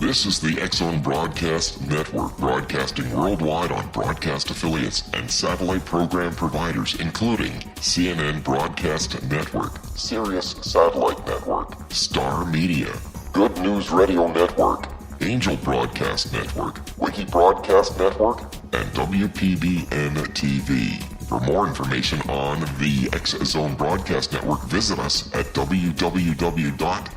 This is the X-Zone Broadcast Network, broadcasting worldwide on broadcast affiliates and satellite program providers, including CNN Broadcast Network, Sirius Satellite Network, Star Media, Good News Radio Network, Angel Broadcast Network, Wiki Broadcast Network, and WPBN TV. For more information on the X-Zone Broadcast Network, visit us at www.xzbn.net.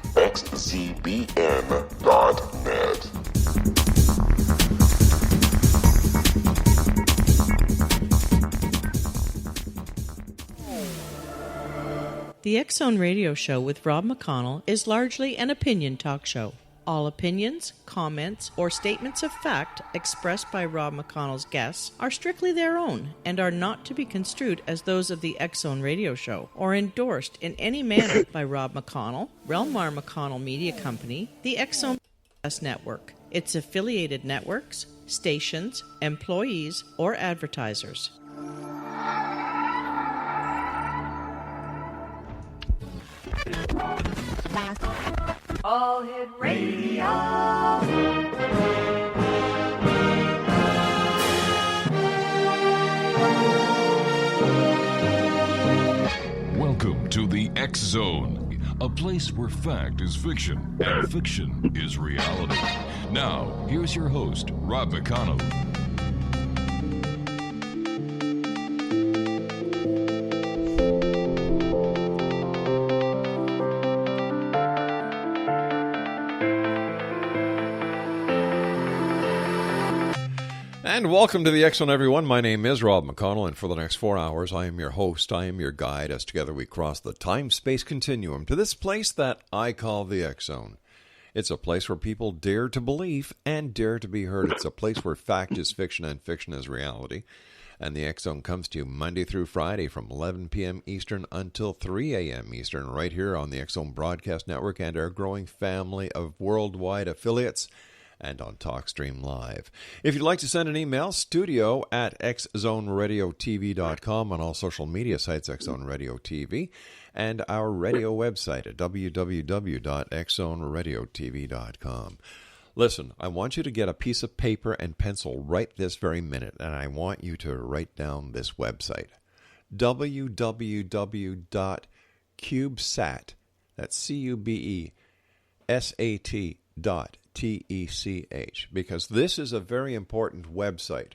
The X-Zone Radio Show with Rob McConnell is largely an opinion talk show. All opinions, comments, or statements of fact expressed by Rob McConnell's guests are strictly their own and are not to be construed as those of the X-Zone Radio Show or endorsed in any manner by Rob McConnell, Relmar McConnell Media Company, the X-Zone Broadcast Network, its affiliated networks, stations, employees, or advertisers. All Hit Radio. Welcome to the X-Zone, a place where fact is fiction and fiction is reality. Now, here's your host, Rob McConnell. And welcome to the X-Zone, everyone. My name is Rob McConnell, and for the next 4 hours, I am your host. I am your guide as together we cross the time-space continuum to this place that I call the X-Zone. It's a place where people dare to believe and dare to be heard. It's a place where fact is fiction and fiction is reality. And the X-Zone comes to you Monday through Friday from 11 p.m. Eastern until 3 a.m. Eastern, right here on the X-Zone Broadcast Network and our growing family of worldwide affiliates, and on TalkStream Live. If you'd like to send an email, studio at xzoneradiotv.com, on all social media sites, X-Zone Radio TV, and our radio website at www.xzoneradiotv.com. Listen, I want you to get a piece of paper and pencil right this very minute, and I want you to write down this website, www.CubeSat, that's CUBESAT.TECH, because this is a very important website.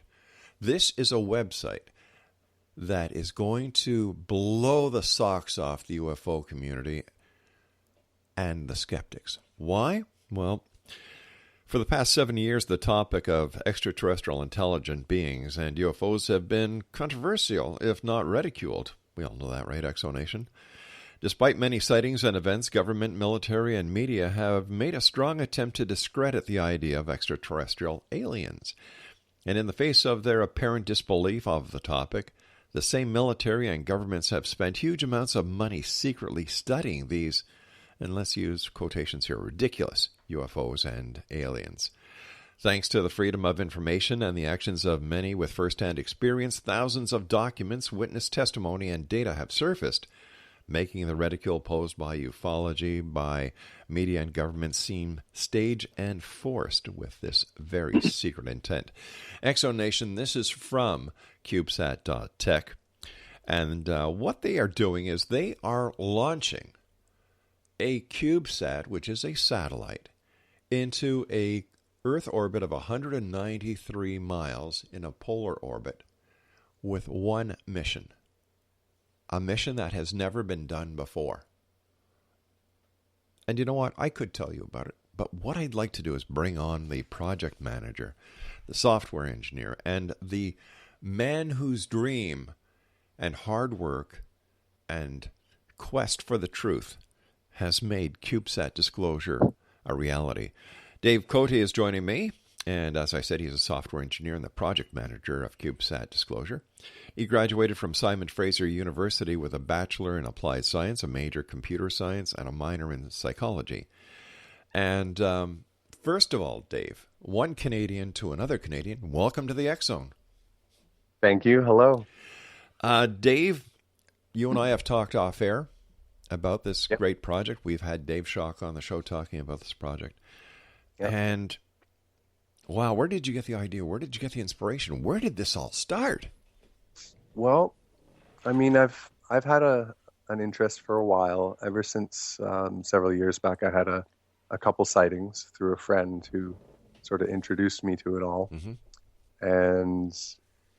This is a website that is going to blow the socks off the UFO community and the skeptics. Why? Well, for the past 7 years, the topic of extraterrestrial intelligent beings and UFOs have been controversial, if not ridiculed. We all know that, right, Exonation? Despite many sightings and events, government, military, and media have made a strong attempt to discredit the idea of extraterrestrial aliens. And in the face of their apparent disbelief of the topic, the same military and governments have spent huge amounts of money secretly studying these, and let's use quotations here, ridiculous UFOs and aliens. Thanks to the freedom of information and the actions of many with first-hand experience, thousands of documents, witness testimony, and data have surfaced, making the ridicule posed by ufology, by media and government seem staged and forced with this very secret intent. Exonation, this is from CubeSat.tech, and what they are doing is they are launching a CubeSat, which is a satellite, into a Earth orbit of 193 miles in a polar orbit with one mission. A mission that has never been done before. And you know what? I could tell you about it, but what I'd like to do is bring on the project manager, the software engineer, and the man whose dream and hard work and quest for the truth has made CubeSat Disclosure a reality. Dave Cote is joining me, and as I said, he's a software engineer and the project manager of CubeSat Disclosure. He graduated from Simon Fraser University with a bachelor in applied science, a major computer science, and a minor in psychology. And first of all, Dave, one Canadian to another Canadian, welcome to the X-Zone. Thank you. Hello. Dave, you and I have talked off air about this great project. We've had Dave Schock on the show talking about this project. And wow, where did you get the idea? Where did you get the inspiration? Where did this all start? Well, I mean, I've had an interest for a while. Ever since several years back, I had a couple sightings through a friend who sort of introduced me to it all. Mm-hmm. And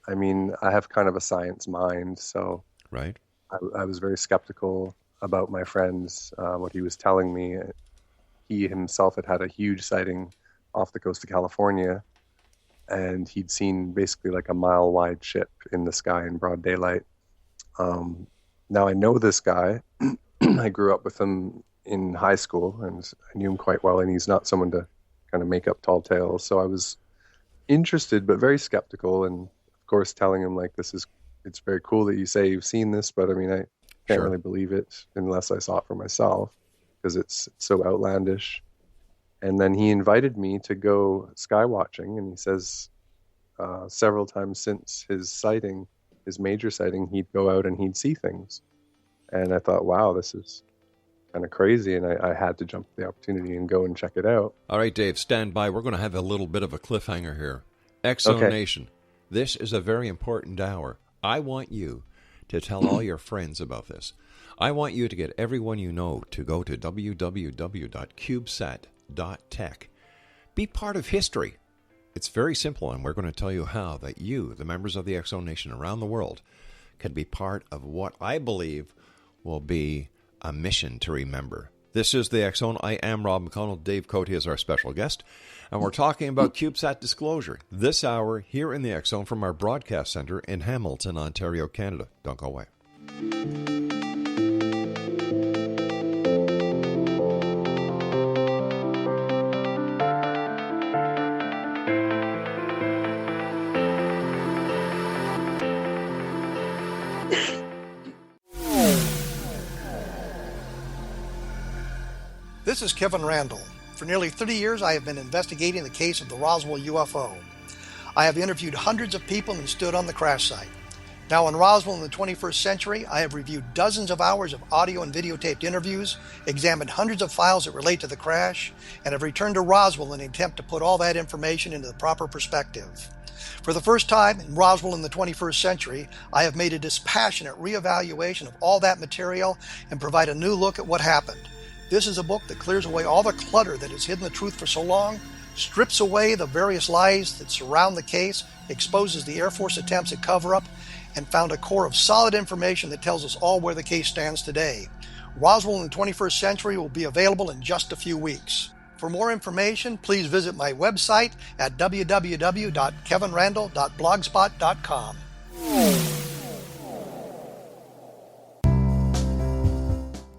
I mean, I have kind of a science mind, so right. I was very skeptical about my friends, what he was telling me. He himself had a huge sighting off the coast of California, and he'd seen basically like a mile-wide ship in the sky in broad daylight. Now I know this guy. I grew up with him in high school, and I knew him quite well, and he's not someone to kind of make up tall tales. So I was interested, but very skeptical, and of course telling him, like, it's very cool that you say you've seen this, but I mean, I can't really believe it unless I saw it for myself, because it's so outlandish. And then he invited me to go sky watching, and he says several times since his sighting, his major sighting, he'd go out and he'd see things. And I thought, wow, this is kind of crazy, and I had to jump at the opportunity and go and check it out. All right, Dave, stand by. We're going to have a little bit of a cliffhanger here. Exo Nation, this is a very important hour. I want you to tell all your friends about this. I want you to get everyone you know to go to www.cubesat.tech. Be part of history. It's very simple, and we're going to tell you how that you, the members of the Exo Nation around the world, can be part of what I believe will be a mission to remember. This is the X Zone. I am Rob McConnell. Dave Cote is our special guest, and we're talking about CubeSat Disclosure this hour here in the X Zone from our broadcast center in Hamilton, Ontario, Canada. Don't go away. This is Kevin Randall. For nearly 30 years, I have been investigating the case of the Roswell UFO. I have interviewed hundreds of people and stood on the crash site. Now in Roswell in the 21st century, I have reviewed dozens of hours of audio and videotaped interviews, examined hundreds of files that relate to the crash, and have returned to Roswell in an attempt to put all that information into the proper perspective. For the first time in Roswell in the 21st century, I have made a dispassionate reevaluation of all that material and provide a new look at what happened. This is a book that clears away all the clutter that has hidden the truth for so long, strips away the various lies that surround the case, exposes the Air Force attempts at cover-up, and found a core of solid information that tells us all where the case stands today. Roswell in the 21st century will be available in just a few weeks. For more information, please visit my website at www.kevinrandall.blogspot.com.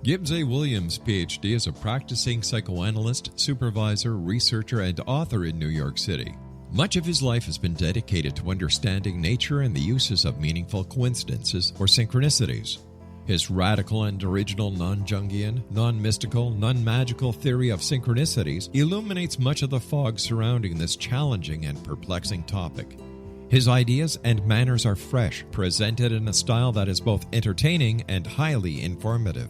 Gibbs A. Williams, Ph.D., is a practicing psychoanalyst, supervisor, researcher, and author in New York City. Much of his life has been dedicated to understanding nature and the uses of meaningful coincidences or synchronicities. His radical and original non-Jungian, non-mystical, non-magical theory of synchronicities illuminates much of the fog surrounding this challenging and perplexing topic. His ideas and manners are fresh, presented in a style that is both entertaining and highly informative.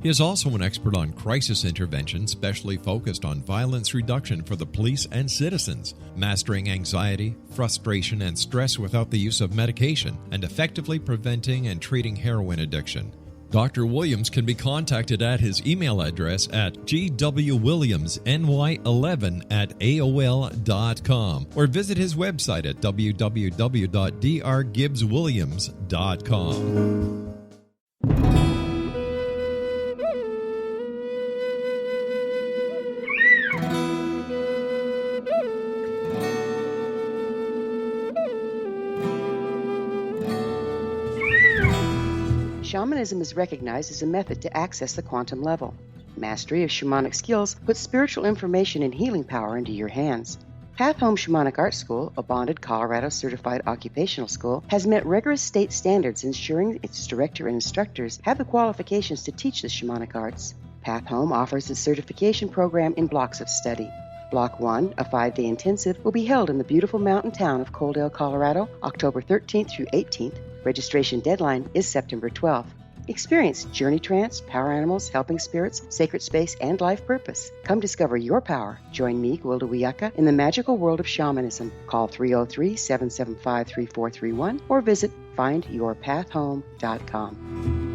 He is also an expert on crisis intervention, specially focused on violence reduction for the police and citizens, mastering anxiety, frustration, and stress without the use of medication, and effectively preventing and treating heroin addiction. Dr. Williams can be contacted at his email address at gwwilliamsny11@aol.com or visit his website at www.drgibbswilliams.com. Shamanism is recognized as a method to access the quantum level. Mastery of shamanic skills puts spiritual information and healing power into your hands. Path Home Shamanic Art School, a bonded Colorado certified occupational school, has met rigorous state standards, ensuring its director and instructors have the qualifications to teach the shamanic arts. Path Home offers its certification program in blocks of study. Block 1, a 5-day intensive, will be held in the beautiful mountain town of Coldale, Colorado, October 13th through 18th. Registration deadline is September 12th. Experience journey trance, power animals, helping spirits, sacred space, and life purpose. Come discover your power. Join me, Gwilda Wiyaka, in the magical world of shamanism. Call 303-775-3431 or visit findyourpathhome.com.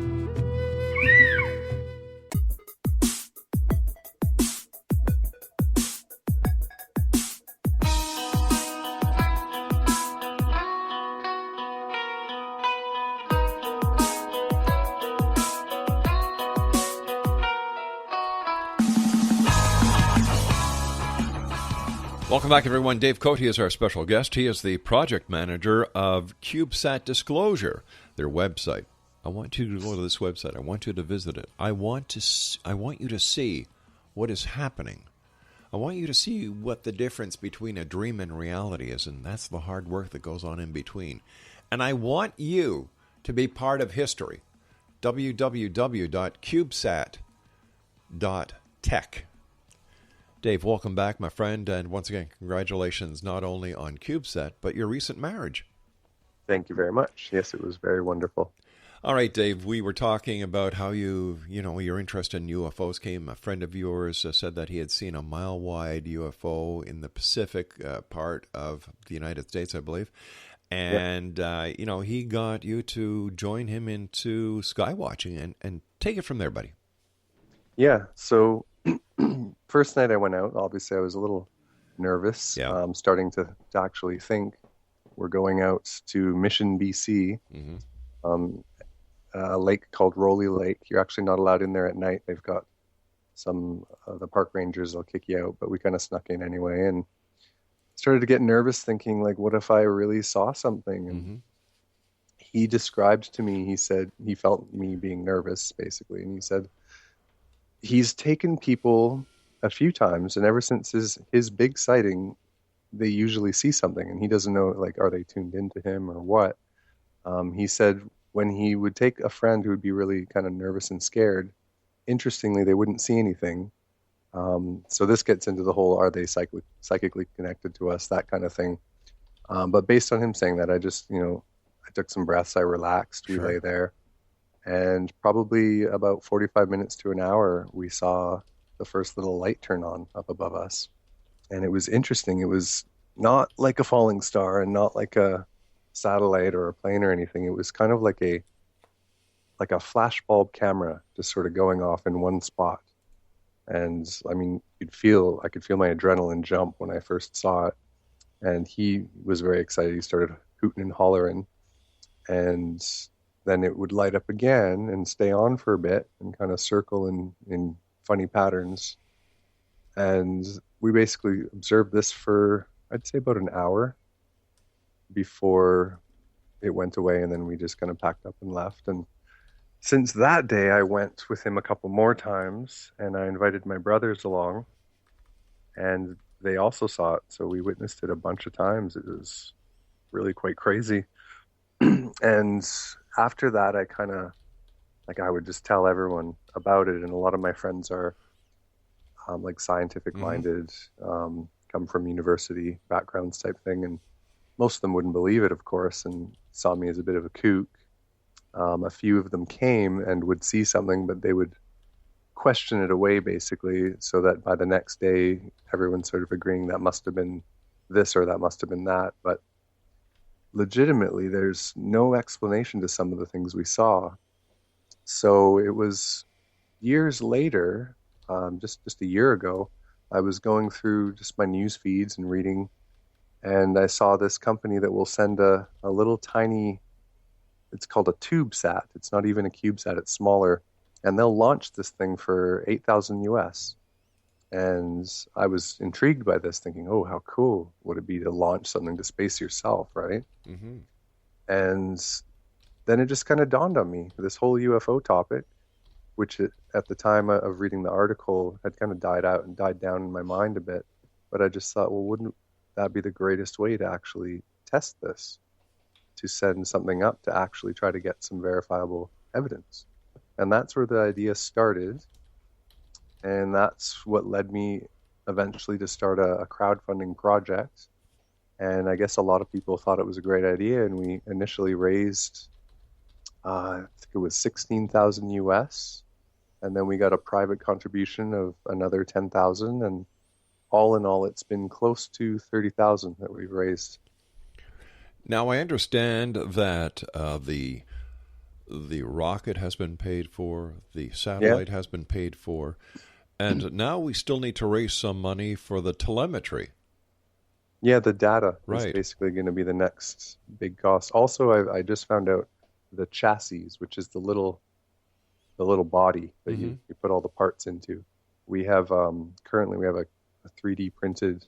Welcome back, everyone. Dave Cote is our special guest. He is the project manager of CubeSat Disclosure, their website. I want you to go to this website. I want you to visit it. I want you to see what is happening. I want you to see what the difference between a dream and reality is, and that's the hard work that goes on in between. And I want you to be part of history. www.cubesat.tech. Dave, welcome back, my friend, and once again, congratulations not only on CubeSat, but your recent marriage. Thank you very much. Yes, it was very wonderful. All right, Dave, we were talking about how your interest in UFOs came. A friend of yours said that he had seen a mile-wide UFO in the Pacific part of the United States, I believe. And, he got you to join him into skywatching and take it from there, buddy. Yeah, so first night I went out, obviously I was a little nervous. Yeah. Starting to actually think we're going out to Mission, BC, a lake called Roley Lake. You're actually not allowed in there at night. They've got some the park rangers will kick you out, but we kind of snuck in anyway and started to get nervous thinking, like, what if I really saw something? And he described to me, he said he felt me being nervous, basically, and he said he's taken people a few times, and ever since his big sighting, they usually see something, and he doesn't know, like, are they tuned into him or what? He said when he would take a friend who would be really kind of nervous and scared, interestingly, they wouldn't see anything. So this gets into the whole, are they psychically connected to us, that kind of thing. But based on him saying that, I just, I took some breaths, I relaxed, we lay there. And probably about 45 minutes to an hour, we saw the first little light turn on up above us. And it was interesting. It was not like a falling star and not like a satellite or a plane or anything. It was kind of like a flashbulb camera just sort of going off in one spot. And I mean, I could feel my adrenaline jump when I first saw it. And he was very excited. He started hooting and hollering. And then it would light up again and stay on for a bit and kind of circle in funny patterns. And we basically observed this for, I'd say, about an hour before it went away, and then we just kind of packed up and left. And since that day, I went with him a couple more times, and I invited my brothers along, and they also saw it, so we witnessed it a bunch of times. It was really quite crazy. And after that, I kind of, I would just tell everyone about it, and a lot of my friends are scientific-minded, come from university backgrounds type thing, and most of them wouldn't believe it, of course, and saw me as a bit of a kook. A few of them came and would see something, but they would question it away, basically, so that by the next day, everyone's sort of agreeing that must have been this or that must have been that. But legitimately, there's no explanation to some of the things we saw. So it was years later, just a year ago, I was going through just my news feeds and reading, and I saw this company that will send a little tiny, it's called a TubeSat. It's not even a CubeSat, it's smaller. And they'll launch this thing for $8,000 US. And I was intrigued by this, thinking, oh, how cool would it be to launch something to space yourself, right? Mm-hmm. And then it just kind of dawned on me, this whole UFO topic, which at the time of reading the article had kind of died out and died down in my mind a bit. But I just thought, well, wouldn't that be the greatest way to actually test this? To send something up to actually try to get some verifiable evidence. And that's where the idea started. And that's what led me eventually to start a crowdfunding project. And I guess a lot of people thought it was a great idea. And we initially raised I think it was 16,000 US, and then we got a private contribution of another 10,000, and all in all, it's been close to 30,000 that we've raised. Now, I understand that the rocket has been paid for, the satellite has been paid for, and now we still need to raise some money for the telemetry. Yeah, the data is Right. basically going to be the next big cost. Also, I just found out the chassis, which is the little body that you put all the parts into. We have currently we have a 3D printed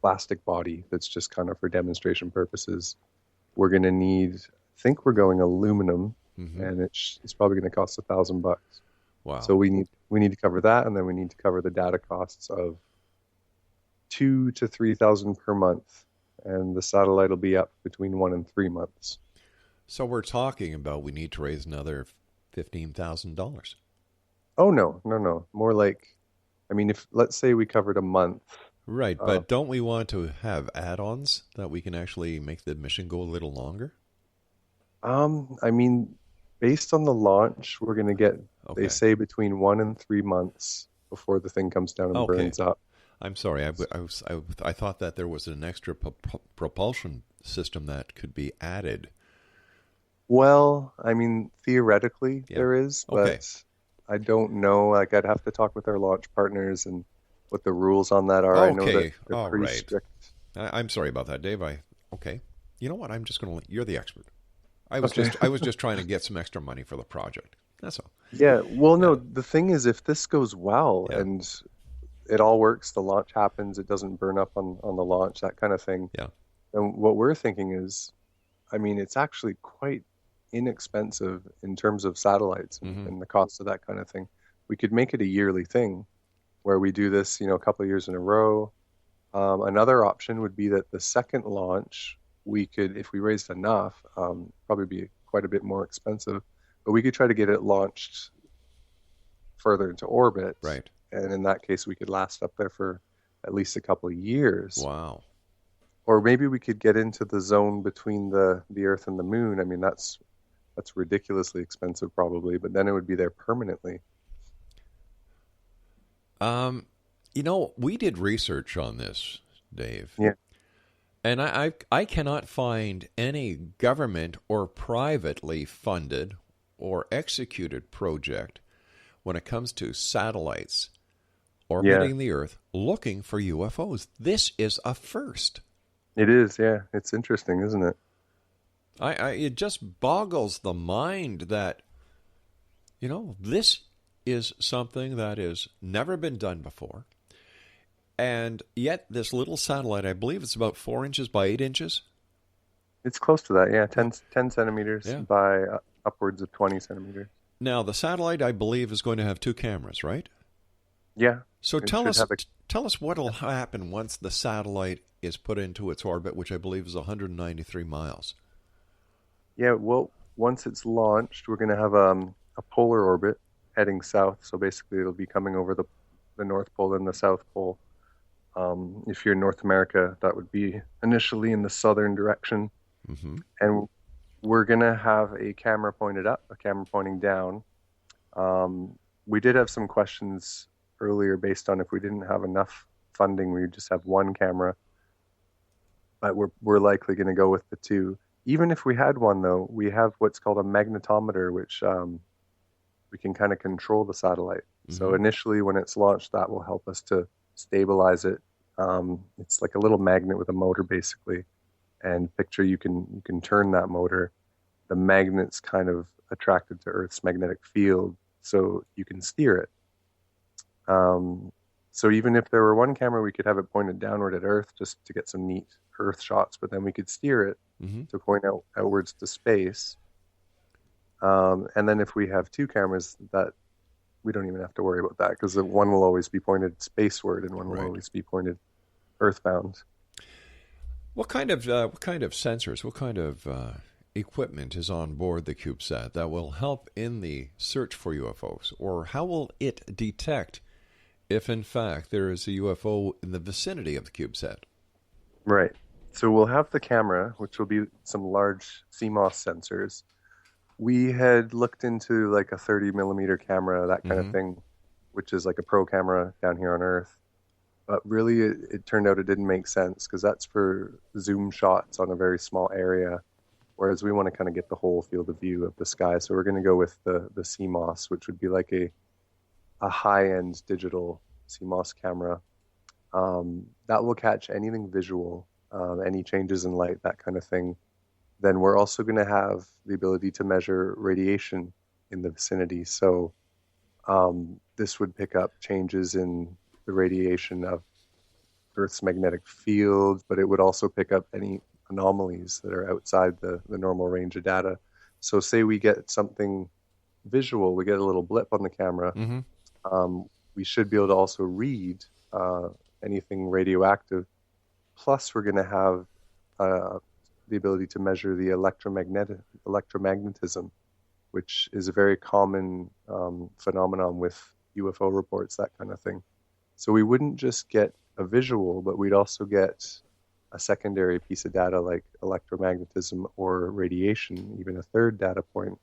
plastic body that's just kind of for demonstration purposes. We're going to need, I think we're going aluminum, and it's probably going to cost $1,000. Wow. So we need to cover that, and then we need to cover the data costs of $2,000 to $3,000 per month, and the satellite will be up between 1 and 3 months. So we're talking about we need to raise another $15,000. Oh no. More like, I mean, if let's say we covered a month. Right, but don't we want to have add-ons that we can actually make the mission go a little longer? I mean, based on the launch, we're going to get, they say, between 1 and 3 months before the thing comes down and burns up. I'm sorry. I thought that there was an extra propulsion system that could be added. Well, I mean, theoretically there is, but I don't know. Like, I'd have to talk with our launch partners and what the rules on that are. I know that they're pretty strict. I'm sorry about that, Dave. You know what? I'm just going to. You're the expert. I was just trying to get some extra money for the project. That's all. Yeah. Well, no. The thing is, if this goes well and it all works, the launch happens, it doesn't burn up on the launch, that kind of thing. Yeah. And what we're thinking is, I mean, it's actually quite inexpensive in terms of satellites and the cost of that kind of thing. We could make it a yearly thing where we do this, a couple of years in a row. Another option would be that the second launch, we could, if we raised enough, probably be quite a bit more expensive, but we could try to get it launched further into orbit. Right. And in that case, we could last up there for at least a couple of years. Wow. Or maybe we could get into the zone between the Earth and the Moon. I mean, that's ridiculously expensive probably, but then it would be there permanently. We did research on this, Dave. Yeah. And I cannot find any government or privately funded or executed project when it comes to satellites orbiting the Earth looking for UFOs. This is a first. It is, yeah. It's interesting, isn't it? It just boggles the mind that, this is something that has never been done before. And yet this little satellite, I believe it's about 4 inches by 8 inches. It's close to that, yeah. 10 centimeters by upwards of 20 centimeters. Now, the satellite, I believe, is going to have 2 cameras, right? Yeah. So tell us what will happen once the satellite is put into its orbit, which I believe is 193 miles. Yeah, well, once it's launched, we're going to have a polar orbit heading south. So basically, it'll be coming over the North Pole and the South Pole. If you're in North America, that would be initially in the southern direction. Mm-hmm. And we're going to have a camera pointed up, a camera pointing down. We did have some questions earlier based on if we didn't have enough funding, we would just have one camera. But we're likely going to go with the 2. Even if we had one, though, we have what's called a magnetometer, which we can kind of control the satellite. Mm-hmm. So initially, when it's launched, that will help us to stabilize it. It's like a little magnet with a motor, basically. And picture you can turn that motor. The magnet's kind of attracted to Earth's magnetic field, so you can steer it. So even if there were one camera, we could have it pointed downward at Earth just to get some neat Earth shots, but then we could steer it to point outwards to space. And then if we have 2 cameras, that we don't even have to worry about that because one will always be pointed spaceward and one will always be pointed earthbound. What kind of sensors, what kind of equipment is on board the CubeSat that will help in the search for UFOs? Or how will it detect if, in fact, there is a UFO in the vicinity of the CubeSat? Right. So we'll have the camera, which will be some large CMOS sensors. We had looked into like a 30 millimeter camera, that kind of thing, which is like a pro camera down here on Earth. But really, it turned out it didn't make sense because that's for zoom shots on a very small area, whereas we want to kind of get the whole field of view of the sky. So we're going to go with the CMOS, which would be like a high-end digital CMOS camera. That will catch anything visual, any changes in light, that kind of thing. Then we're also going to have the ability to measure radiation in the vicinity. So this would pick up changes in the radiation of Earth's magnetic field, but it would also pick up any anomalies that are outside the normal range of data. So say we get something visual, we get a little blip on the camera, we should be able to also read anything radioactive. Plus, we're going to have the ability to measure the electromagnetism, which is a very common phenomenon with UFO reports, that kind of thing. So we wouldn't just get a visual, but we'd also get a secondary piece of data like electromagnetism or radiation, even a third data point.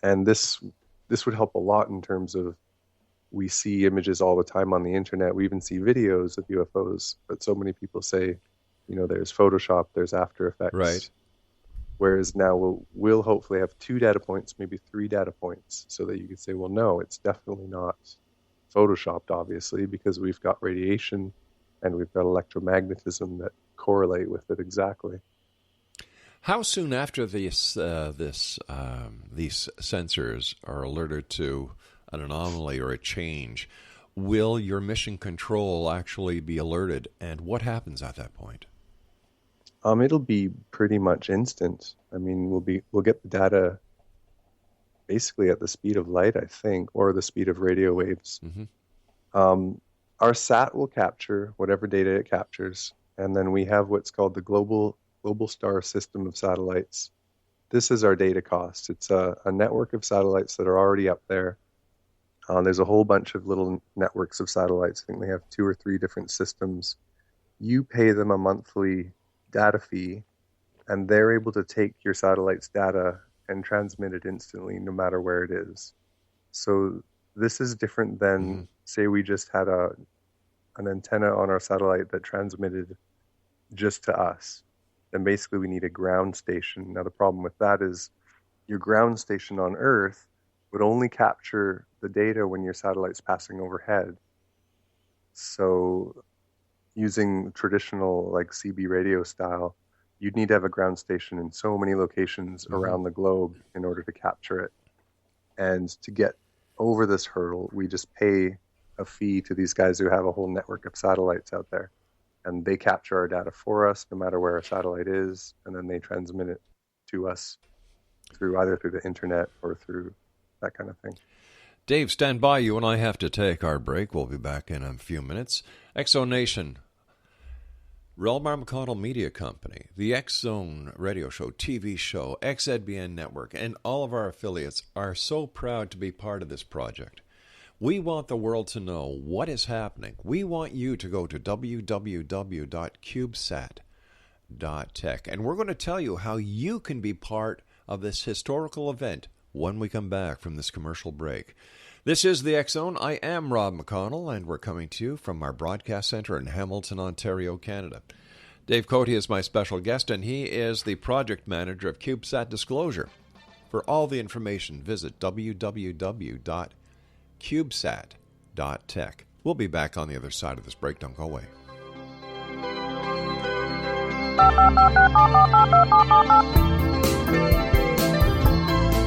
And this would help a lot in terms of, we see images all the time on the internet. We even see videos of UFOs, but so many people say, there's Photoshop, there's After Effects. Right. Whereas now we'll hopefully have 2 data points, maybe 3 data points, so that you could say, well, no, it's definitely not Photoshopped, obviously, because we've got radiation and we've got electromagnetism that correlate with it exactly. How soon after these sensors are alerted to an anomaly or a change, will your mission control actually be alerted, and what happens at that point? It'll be pretty much instant. I mean, we'll get the data basically at the speed of light, I think, or the speed of radio waves. Our SAT will capture whatever data it captures, and then we have what's called the Global Star System of satellites. This is our data cost. It's a network of satellites that are already up there. There's a whole bunch of little networks of satellites. I think they have 2 or 3 different systems. You pay them a monthly data fee, and they're able to take your satellite's data and transmit it instantly, no matter where it is. So this is different than, say, we just had an antenna on our satellite that transmitted just to us. Then basically we need a ground station. Now the problem with that is your ground station on Earth would only capture the data when your satellite's passing overhead. So using traditional like CB radio style, you'd need to have a ground station in so many locations around the globe in order to capture it. And to get over this hurdle, we just pay a fee to these guys who have a whole network of satellites out there. And they capture our data for us, no matter where our satellite is, and then they transmit it to us either through the internet or through that kind of thing. Dave, stand by. You and I have to take our break. We'll be back in a few minutes. Exonation, Relmar McConnell Media Company, the X-Zone radio show, TV show, XZBN Network, and all of our affiliates are so proud to be part of this project. We want the world to know what is happening. We want you to go to www.cubesat.tech, and we're going to tell you how you can be part of this historical event when we come back from this commercial break. This is the X-Zone. I am Rob McConnell, and we're coming to you from our broadcast center in Hamilton, Ontario, Canada. Dave Cote is my special guest, and he is the project manager of CubeSat Disclosure. For all the information, visit www.cubesat.tech. We'll be back on the other side of this break. Don't go away.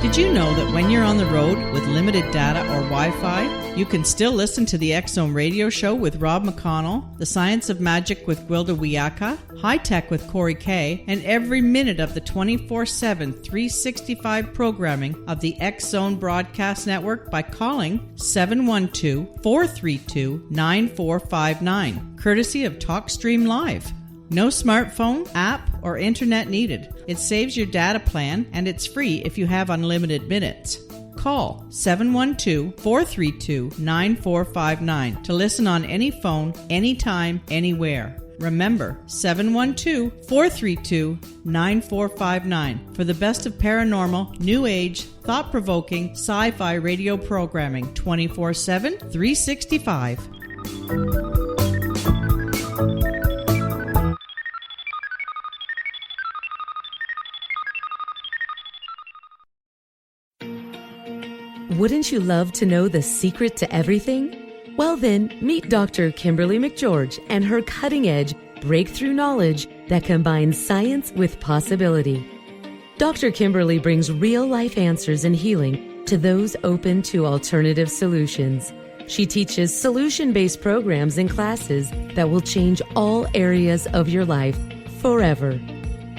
Did you know that when you're on the road with limited data or Wi-Fi, you can still listen to the X-Zone radio show with Rob McConnell, The Science of Magic with Gwilda Wiyaka, High Tech with Corey Kay, and every minute of the 24/7, 365 programming of the X-Zone Broadcast Network by calling 712-432-9459, courtesy of TalkStream Live. No smartphone, app, or internet needed. It saves your data plan, and it's free if you have unlimited minutes. Call 712-432-9459 to listen on any phone, anytime, anywhere. Remember, 712-432-9459 for the best of paranormal, new age, thought-provoking, sci-fi radio programming 24/7, 365. Wouldn't you love to know the secret to everything? Well then, meet Dr. Kimberly McGeorge and her cutting-edge breakthrough knowledge that combines science with possibility. Dr. Kimberly brings real-life answers and healing to those open to alternative solutions. She teaches solution-based programs and classes that will change all areas of your life forever.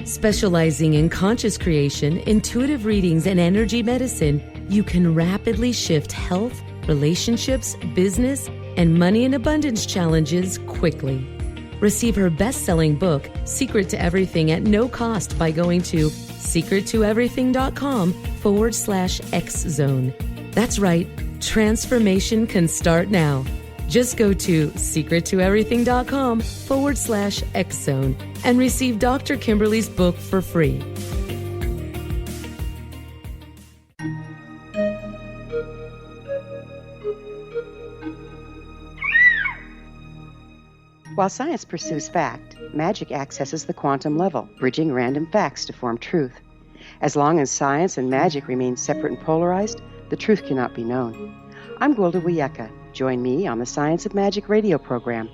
Specializing in conscious creation, intuitive readings, and energy medicine, you can rapidly shift health, relationships, business, and money and abundance challenges quickly. Receive her best-selling book, Secret to Everything, at no cost by going to secrettoeverything.com/X-Zone. That's right, transformation can start now. Just go to secrettoeverything.com/X-Zone and receive Dr. Kimberly's book for free. While science pursues fact, magic accesses the quantum level, bridging random facts to form truth. As long as science and magic remain separate and polarized, the truth cannot be known. I'm Gwilda Wiyaka. Join me on the Science of Magic radio program,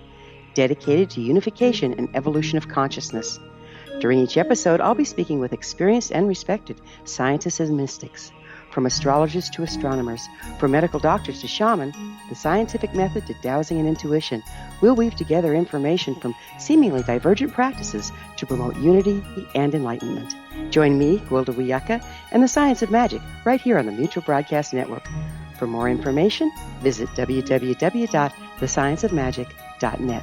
dedicated to unification and evolution of consciousness. During each episode, I'll be speaking with experienced and respected scientists and mystics. From astrologers to astronomers, from medical doctors to shaman, the scientific method to dowsing and intuition, we'll weave together information from seemingly divergent practices to promote unity and enlightenment. Join me, Gwilda Wiyaka, and the Science of Magic right here on the Mutual Broadcast Network. For more information, visit www.thescienceofmagic.net.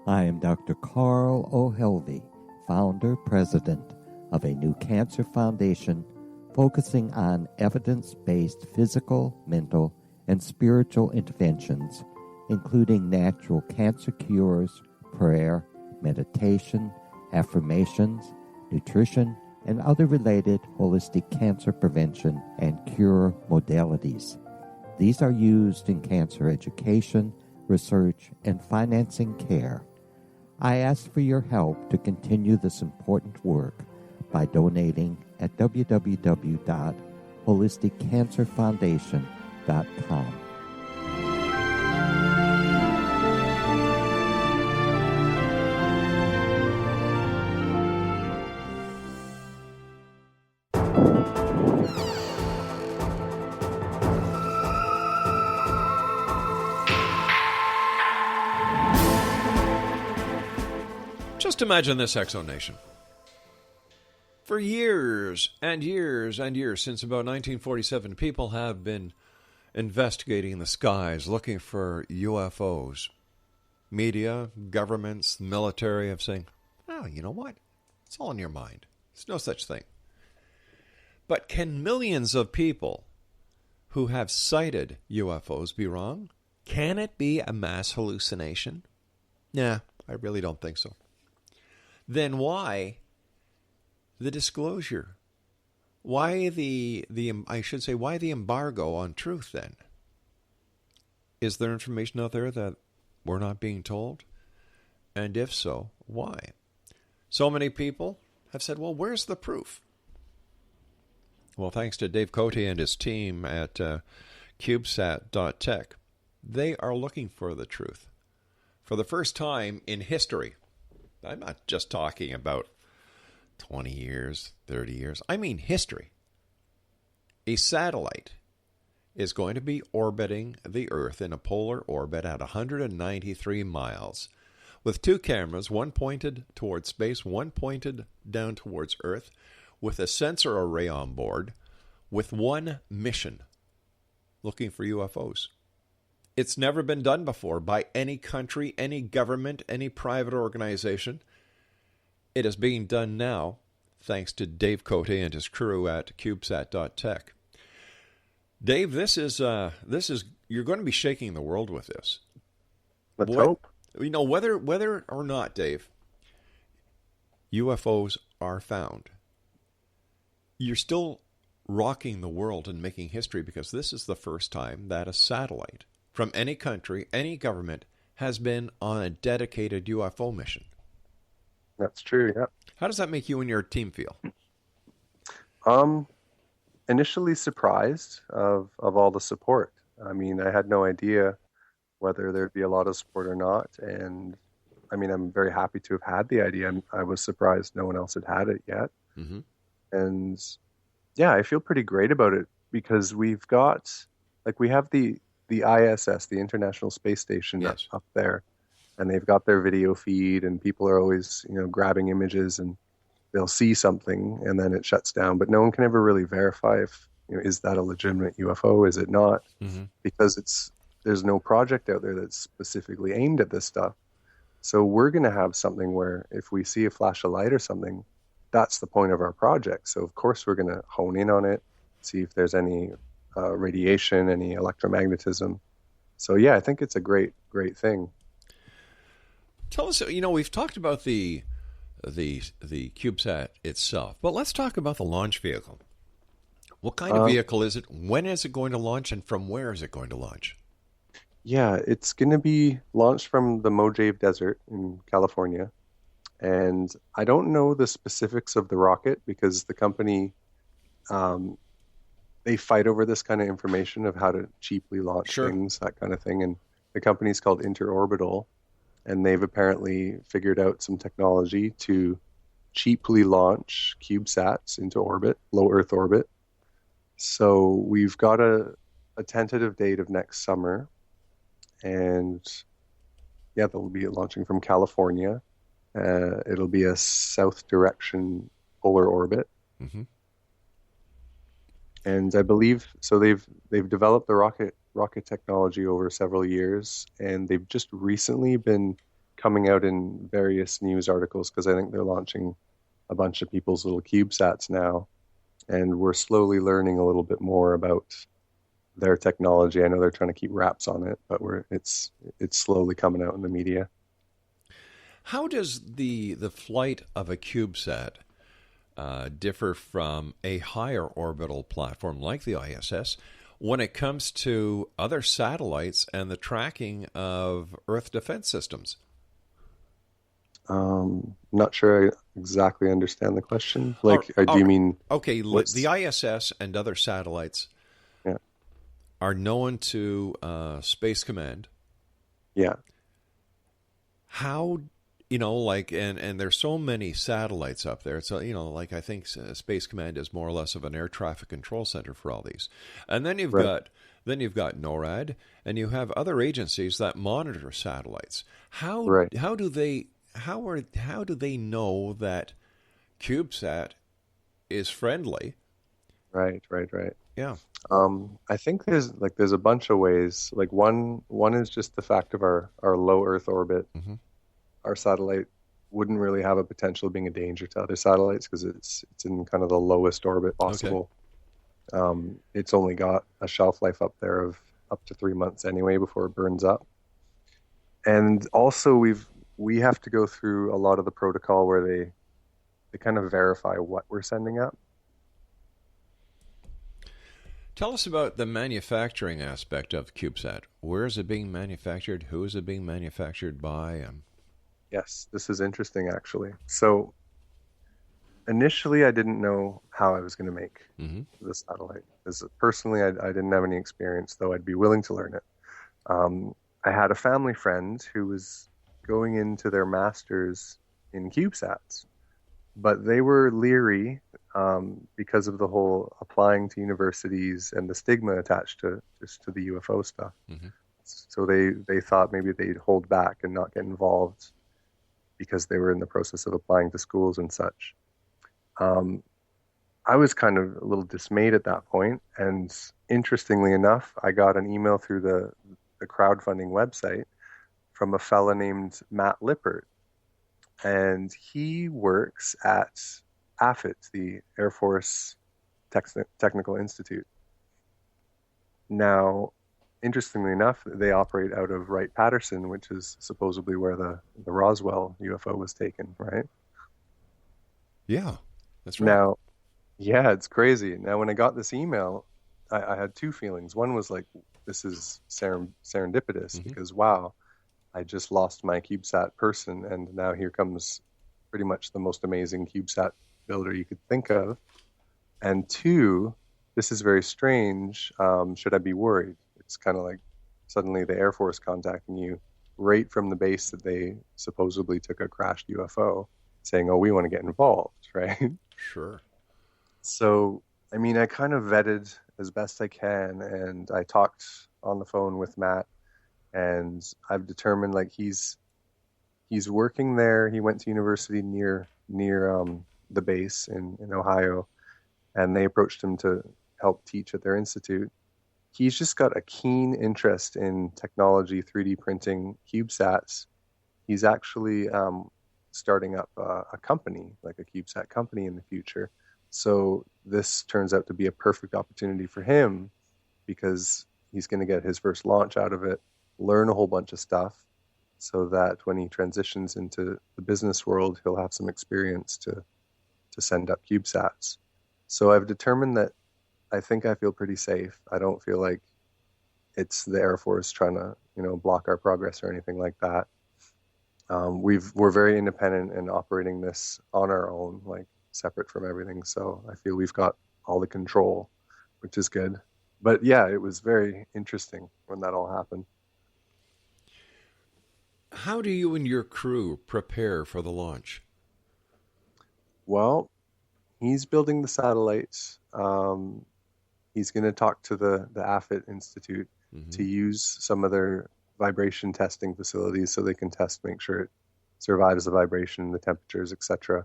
I am Dr. Carl O'Helvey, founder, president of a new cancer foundation focusing on evidence-based physical, mental, and spiritual interventions, including natural cancer cures, prayer, meditation, affirmations, nutrition, and other related holistic cancer prevention and cure modalities. These are used in cancer education, research, and financing care. I ask for your help to continue this important work by donating at www.holisticcancerfoundation.com. Just imagine this, Exonation. For years and years and years, since about 1947, people have been investigating the skies, looking for UFOs. Media, governments, military have saying, oh, you know what? It's all in your mind. There's no such thing. But can millions of people who have sighted UFOs be wrong? Can it be a mass hallucination? Nah, I really don't think so. Then why the disclosure? Why the embargo on truth then? Is there information out there that we're not being told? And if so, why? So many people have said, well, where's the proof? Well, thanks to Dave Cote and his team at CubeSat.tech, they are looking for the truth. For the first time in history, I'm not just talking about 20 years, 30 years. I mean history. A satellite is going to be orbiting the Earth in a polar orbit at 193 miles with two cameras, one pointed towards space, one pointed down towards Earth, with a sensor array on board, with one mission, looking for UFOs. It's never been done before by any country, any government, any private organization. It is being done now, thanks to Dave Cote and his crew at CubeSat.tech. Dave, this is you're going to be shaking the world with this. Let's hope. You know, whether or not, Dave, UFOs are found, you're still rocking the world and making history, because this is the first time that a satellite from any country, any government, has been on a dedicated UFO mission. That's true, yeah. How does that make you and your team feel? Initially surprised of all the support. I mean, I had no idea whether there'd be a lot of support or not. And I mean, I'm very happy to have had the idea. I was surprised no one else had had it yet. Mm-hmm. And yeah, I feel pretty great about it, because we've got, like, we have the ISS, the International Space Station, yes, up there, and they've got their video feed, and people are always, grabbing images, and they'll see something and then it shuts down, but no one can ever really verify if, is that a legitimate UFO? Is it not? Mm-hmm. Because there's no project out there that's specifically aimed at this stuff. So we're going to have something where if we see a flash of light or something, that's the point of our project. So of course we're going to hone in on it, see if there's any radiation, any electromagnetism. So yeah, I think it's a great thing. Tell us, we've talked about the CubeSat itself, but let's talk about the launch vehicle. What kind of vehicle is it? When is it going to launch, and from where is it going to launch? Yeah, it's going to be launched from the Mojave Desert in California. And I don't know the specifics of the rocket, because the company, they fight over this kind of information of how to cheaply launch things, that kind of thing. And the company's called Interorbital, and they've apparently figured out some technology to cheaply launch CubeSats into orbit, low Earth orbit. So we've got a tentative date of next summer. And yeah, they'll be launching from California. It'll be a south direction polar orbit. Mm-hmm. And I believe, so they've developed the rocket technology over several years, and they've just recently been coming out in various news articles, because I think they're launching a bunch of people's little CubeSats now, and we're slowly learning a little bit more about their technology. I know they're trying to keep wraps on it, but it's slowly coming out in the media. How does the flight of a CubeSat differ from a higher orbital platform like the ISS when it comes to other satellites and the tracking of Earth defense systems? Not sure I exactly understand the question. Do you mean... Okay, the ISS and other satellites are known to Space Command. Yeah. How... and there's so many satellites up there. So, I think Space Command is more or less of an air traffic control center for all these. And then you've got NORAD, and you have other agencies that monitor satellites. How do they know that CubeSat is friendly? Right. Yeah. I think there's a bunch of ways. Like one is just the fact of our low Earth orbit. Mm-hmm. Our satellite wouldn't really have a potential of being a danger to other satellites, because it's in kind of the lowest orbit possible. Okay. It's only got a shelf life up there of up to 3 months anyway before it burns up. And also we have to go through a lot of the protocol where they kind of verify what we're sending up. Tell us about the manufacturing aspect of CubeSat. Where is it being manufactured? Who is it being manufactured by? Yes, this is interesting, actually. So initially, I didn't know how I was going to make the satellite. Because personally, I didn't have any experience, though I'd be willing to learn it. I had a family friend who was going into their master's in CubeSats, but they were leery because of the whole applying to universities and the stigma attached to the UFO stuff. Mm-hmm. So they thought maybe they'd hold back and not get involved because they were in the process of applying to schools and such. I was kind of a little dismayed at that point, and interestingly enough, I got an email through a crowdfunding website from a fella named Matt Lippert. And he works at AFIT, the Air Force Technical Institute. Now, interestingly enough, they operate out of Wright-Patterson, which is supposedly where the Roswell UFO was taken, right? Yeah, that's right. Now, yeah, it's crazy. Now, when I got this email, I had two feelings. One was like, this is serendipitous because, wow, I just lost my CubeSat person, and now here comes pretty much the most amazing CubeSat builder you could think of. And two, this is very strange. Should I be worried? It's kind of like suddenly the Air Force contacting you right from the base that they supposedly took a crashed UFO, saying, oh, we want to get involved, right? Sure. So, I mean, I kind of vetted as best I can, and I talked on the phone with Matt, and I've determined like he's working there. He went to university near the base in Ohio, and they approached him to help teach at their institute. He's just got a keen interest in technology, 3D printing, CubeSats. He's actually starting up a company, like a CubeSat company in the future. So this turns out to be a perfect opportunity for him because he's going to get his first launch out of it, learn a whole bunch of stuff so that when he transitions into the business world, he'll have some experience to send up CubeSats. So I've determined that I think I feel pretty safe. I don't feel like it's the Air Force trying to, block our progress or anything like that. We're very independent in operating this on our own, like separate from everything. So I feel we've got all the control, which is good. But yeah, it was very interesting when that all happened. How do you and your crew prepare for the launch? Well, he's building the satellites. He's going to talk to the AFIT Institute to use some of their vibration testing facilities so they can test, make sure it survives the vibration, the temperatures, etc.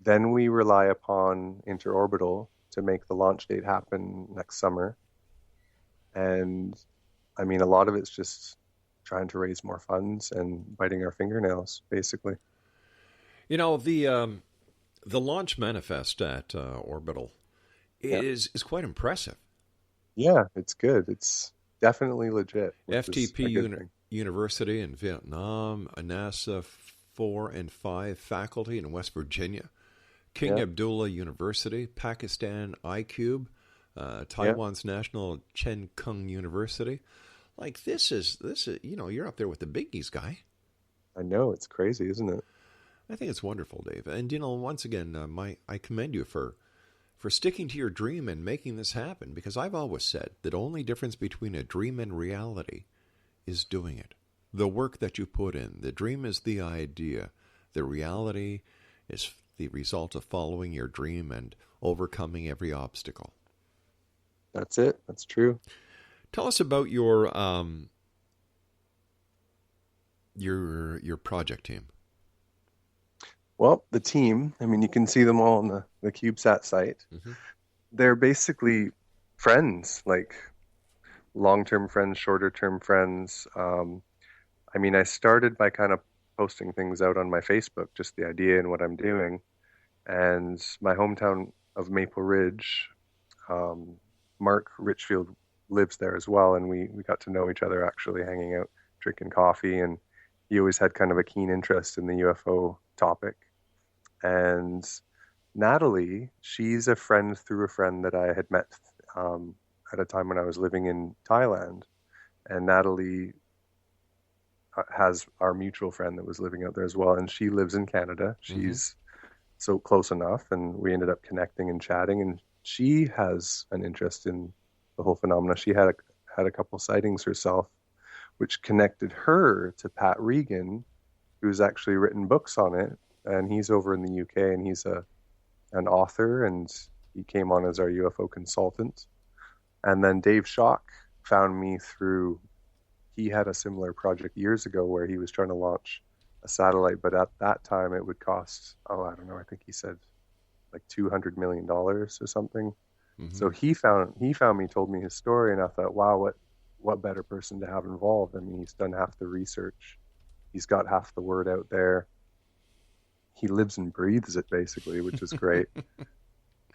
Then we rely upon Interorbital to make the launch date happen next summer. And I mean, a lot of it's just trying to raise more funds and biting our fingernails, basically. The launch manifest at Orbital is quite impressive. Yeah, it's good. It's definitely legit. FTP University in Vietnam, a NASA 4 and 5 faculty in West Virginia, King Abdullah University, Pakistan iCube, Taiwan's National Chen Kung University. Like this is you're up there with the biggies, guy. I know, it's crazy, isn't it? I think it's wonderful, Dave. And once again, I commend you for sticking to your dream and making this happen, because I've always said that only difference between a dream and reality is doing it. The work that you put in. The dream is the idea. The reality is the result of following your dream and overcoming every obstacle. That's it. That's true. Tell us about your project team. Well, the team, I mean, you can see them all on the CubeSat site. They're basically friends, like long-term friends, shorter-term friends. I mean, I started by kind of posting things out on my Facebook, just the idea and what I'm doing. And my hometown of Maple Ridge, Mark Richfield lives there as well. And we got to know each other, actually hanging out, drinking coffee. And he always had kind of a keen interest in the UFO topic. And Natalie, she's a friend through a friend that I had met at a time when I was living in Thailand. And Natalie has our mutual friend that was living out there as well. And she lives in Canada. She's so close enough. And we ended up connecting and chatting. And she has an interest in the whole phenomena. She had a couple sightings herself, which connected her to Pat Regan, who's actually written books on it. And he's over in the UK, and he's an author, and he came on as our UFO consultant. And then Dave Schock found me through, he had a similar project years ago where he was trying to launch a satellite, but at that time it would cost, I don't know, I think he said like $200 million or something. So he found me, told me his story, and I thought, wow, what better person to have involved? I mean, he's done half the research, he's got half the word out there, he lives and breathes it basically, which is great.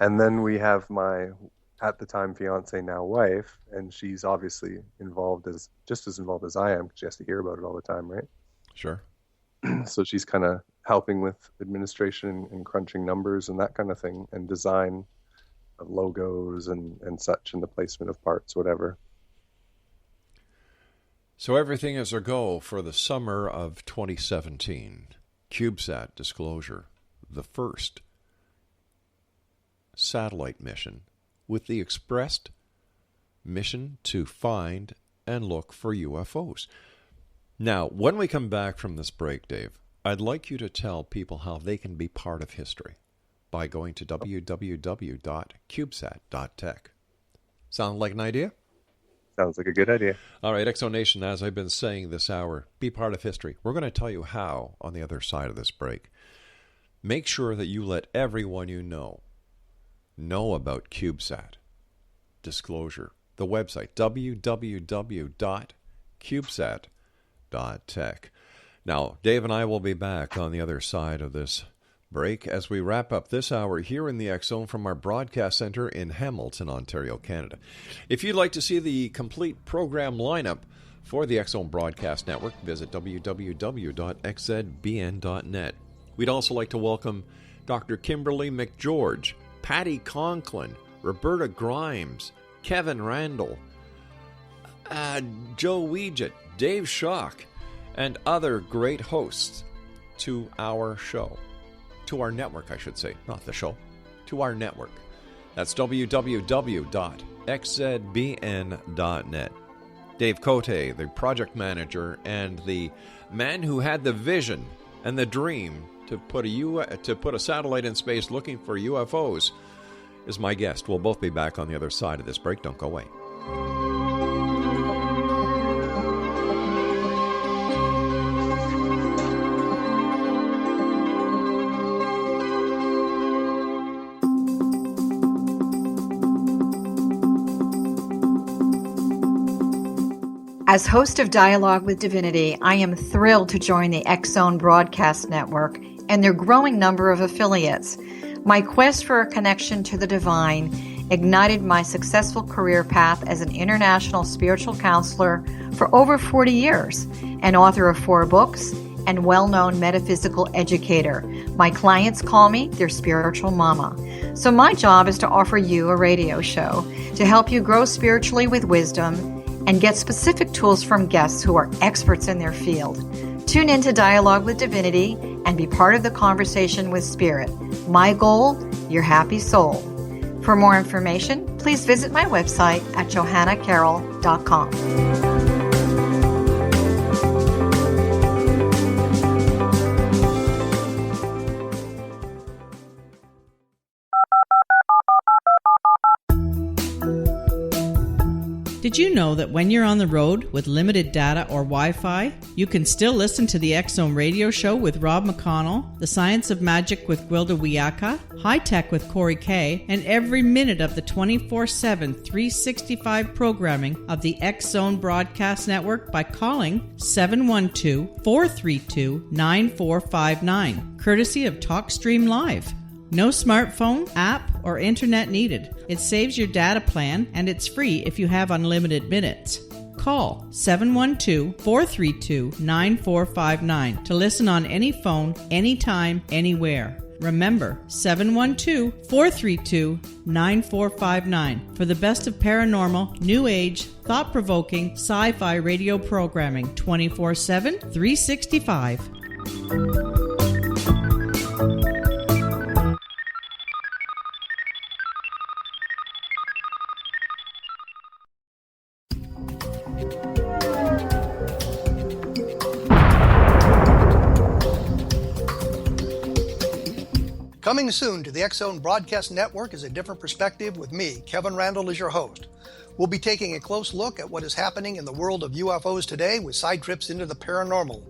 And then we have my, at the time, fiance, now wife, and she's obviously just as involved as I am, because she has to hear about it all the time, right? Sure. So she's kind of helping with administration and crunching numbers and that kind of thing, and design of logos and such, and the placement of parts, whatever. So everything is a go for the summer of 2017. CubeSat Disclosure, the first satellite mission with the expressed mission to find and look for UFOs. Now, when we come back from this break, Dave, I'd like you to tell people how they can be part of history by going to www.cubesat.tech. Sound like an idea? Sounds like a good idea. All right, Exo Nation, as I've been saying this hour, be part of history. We're going to tell you how on the other side of this break. Make sure that you let everyone you know about CubeSat Disclosure. The website, www.cubesat.tech. Now, Dave and I will be back on the other side of this break as we wrap up this hour here in the X Zone from our broadcast center in Hamilton, Ontario, Canada. If you'd like to see the complete program lineup for the X Zone Broadcast Network, visit www.xzbn.net. We'd also like to welcome Dr. Kimberly McGeorge, Patty Conklin, Roberta Grimes, Kevin Randall, Joe Weegett, Dave Schock, and other great hosts to our show. To our network, I should say. Not the show. To our network. That's www.xzbn.net. Dave Cote, the project manager and the man who had the vision and the dream to put a satellite in space looking for UFOs, is my guest. We'll both be back on the other side of this break. Don't go away. As host of Dialogue with Divinity, I am thrilled to join the X Zone Broadcast Network and their growing number of affiliates. My quest for a connection to the divine ignited my successful career path as an international spiritual counselor for over 40 years, an author of 4 books, and well-known metaphysical educator. My clients call me their spiritual mama. So my job is to offer you a radio show to help you grow spiritually with wisdom and get specific tools from guests who are experts in their field. Tune in to Dialogue with Divinity and be part of the conversation with Spirit. My goal, your happy soul. For more information, please visit my website at johannacarroll.com. Did you know that when you're on the road with limited data or Wi-Fi, you can still listen to the X Zone radio show with Rob McConnell, The Science of Magic with Gwilda Wiyaka, High Tech with Corey Kay, and every minute of the 24/7, 365 programming of the X Zone Broadcast Network by calling 712-432-9459, courtesy of TalkStream Live. No smartphone, app, or internet needed. It saves your data plan, and it's free if you have unlimited minutes. Call 712-432-9459 to listen on any phone, anytime, anywhere. Remember, 712-432-9459 for the best of paranormal, new age, thought-provoking, sci-fi radio programming 24/7, 365. Coming soon to the X Zone Broadcast Network is A Different Perspective with me, Kevin Randall, as your host. We'll be taking a close look at what is happening in the world of UFOs today with side trips into the paranormal.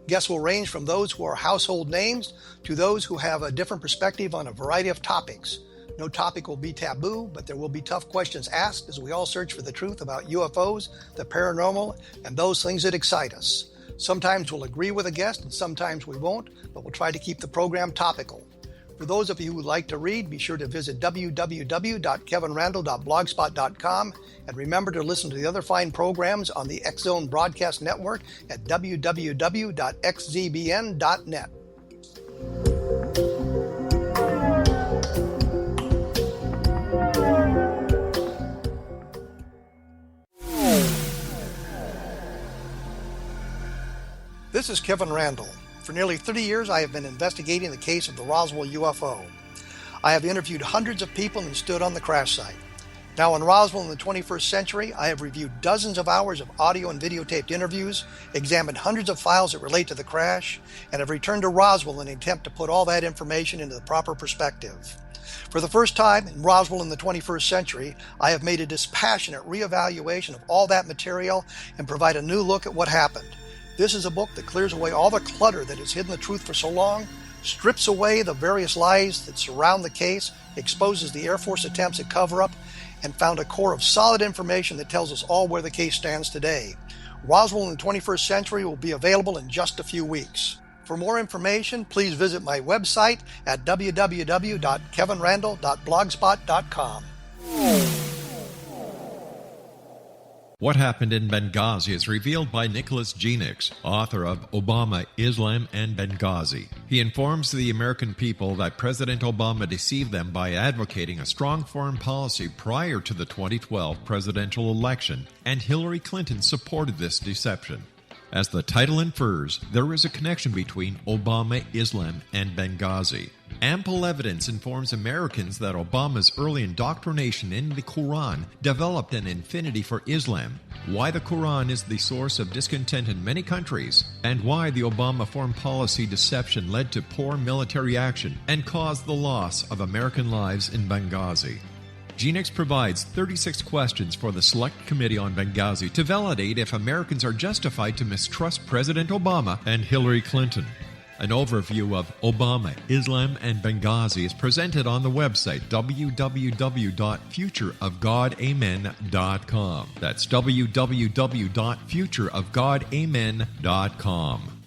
Guests will range from those who are household names to those who have a different perspective on a variety of topics. No topic will be taboo, but there will be tough questions asked as we all search for the truth about UFOs, the paranormal, and those things that excite us. Sometimes we'll agree with a guest and sometimes we won't, but we'll try to keep the program topical. For those of you who would like to read, be sure to visit www.kevinrandle.blogspot.com and remember to listen to the other fine programs on the X Zone Broadcast Network at www.xzbn.net. This is Kevin Randle. For nearly 30 years, I have been investigating the case of the Roswell UFO. I have interviewed hundreds of people and stood on the crash site. Now in Roswell in the 21st century, I have reviewed dozens of hours of audio and videotaped interviews, examined hundreds of files that relate to the crash, and have returned to Roswell in an attempt to put all that information into the proper perspective. For the first time in Roswell in the 21st century, I have made a dispassionate reevaluation of all that material and provide a new look at what happened. This is a book that clears away all the clutter that has hidden the truth for so long, strips away the various lies that surround the case, exposes the Air Force attempts at cover-up, and found a core of solid information that tells us all where the case stands today. Roswell in the 21st century will be available in just a few weeks. For more information, please visit my website at www.kevinrandle.blogspot.com. What Happened in Benghazi is revealed by Nicholas Genix, author of Obama, Islam, and Benghazi. He informs the American people that President Obama deceived them by advocating a strong foreign policy prior to the 2012 presidential election, and Hillary Clinton supported this deception. As the title infers, there is a connection between Obama, Islam, and Benghazi. Ample evidence informs Americans that Obama's early indoctrination in the Quran developed an affinity for Islam, why the Quran is the source of discontent in many countries, and why the Obama foreign policy deception led to poor military action and caused the loss of American lives in Benghazi. Genix provides 36 questions for the Select Committee on Benghazi to validate if Americans are justified to mistrust President Obama and Hillary Clinton. An overview of Obama, Islam, and Benghazi is presented on the website www.futureofgodamen.com. That's www.futureofgodamen.com.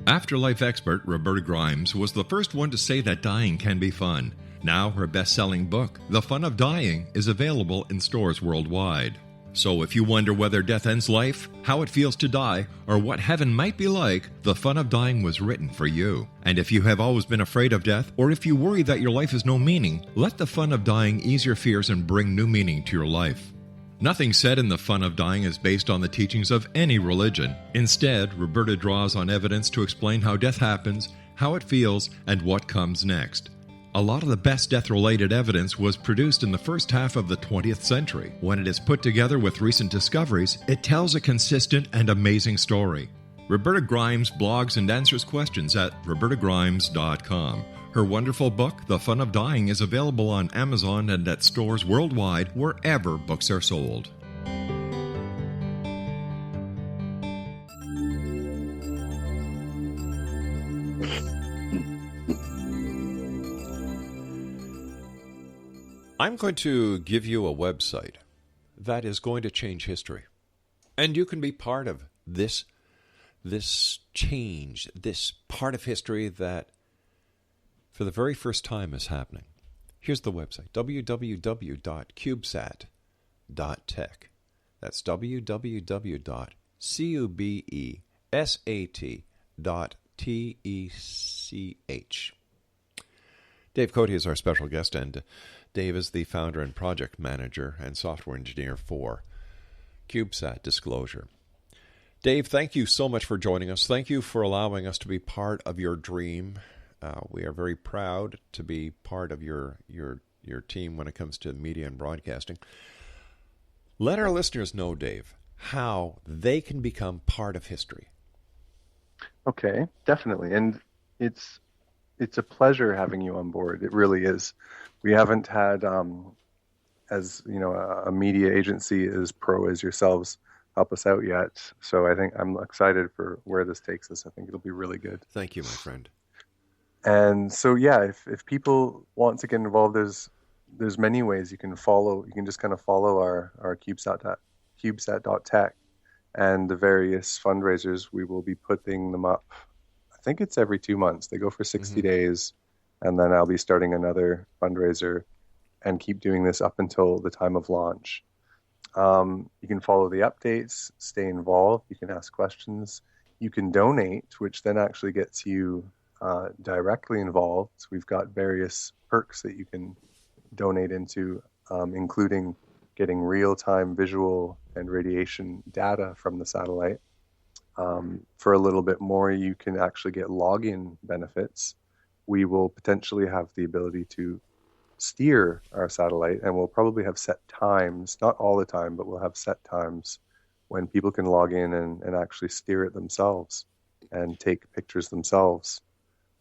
Afterlife expert Roberta Grimes was the first one to say that dying can be fun. Now her best-selling book, The Fun of Dying, is available in stores worldwide. So if you wonder whether death ends life, how it feels to die, or what heaven might be like, The Fun of Dying was written for you. And if you have always been afraid of death, or if you worry that your life has no meaning, let The Fun of Dying ease your fears and bring new meaning to your life. Nothing said in The Fun of Dying is based on the teachings of any religion. Instead, Roberta draws on evidence to explain how death happens, how it feels, and what comes next. A lot of the best death-related evidence was produced in the first half of the 20th century. When it is put together with recent discoveries, it tells a consistent and amazing story. Roberta Grimes blogs and answers questions at robertagrimes.com. Her wonderful book, The Fun of Dying, is available on Amazon and at stores worldwide wherever books are sold. I'm going to give you a website that is going to change history. And you can be part of this change, this part of history that for the very first time is happening. Here's the website, www.cubesat.tech. That's www.cubesat.tech. Dave Cote is our special guest, and Dave is the founder and project manager and software engineer for CubeSat Disclosure. Dave, thank you so much for joining us. Thank you for allowing us to be part of your dream. We are very proud to be part of your team when it comes to media and broadcasting. Let our listeners know, Dave, how they can become part of history. Okay, definitely. And it's a pleasure having you on board. It really is. We haven't had, as you know, a media agency as pro as yourselves help us out yet. So I think I'm excited for where this takes us. I think it'll be really good. Thank you, my friend. And so, yeah, if people want to get involved, there's many ways you can follow. You can just kind of follow our CubeSat.tech and the various fundraisers. We will be putting them up. I think it's every 2 months. They go for 60 days, and then I'll be starting another fundraiser and keep doing this up until the time of launch. You can follow the updates, stay involved. You can ask questions. You can donate, which then actually gets you directly involved. So we've got various perks that you can donate into, including getting real-time visual and radiation data from the satellite. For a little bit more, you can actually get login benefits. We will potentially have the ability to steer our satellite, and we'll probably have set times, not all the time, but we'll have set times when people can log in and actually steer it themselves and take pictures themselves.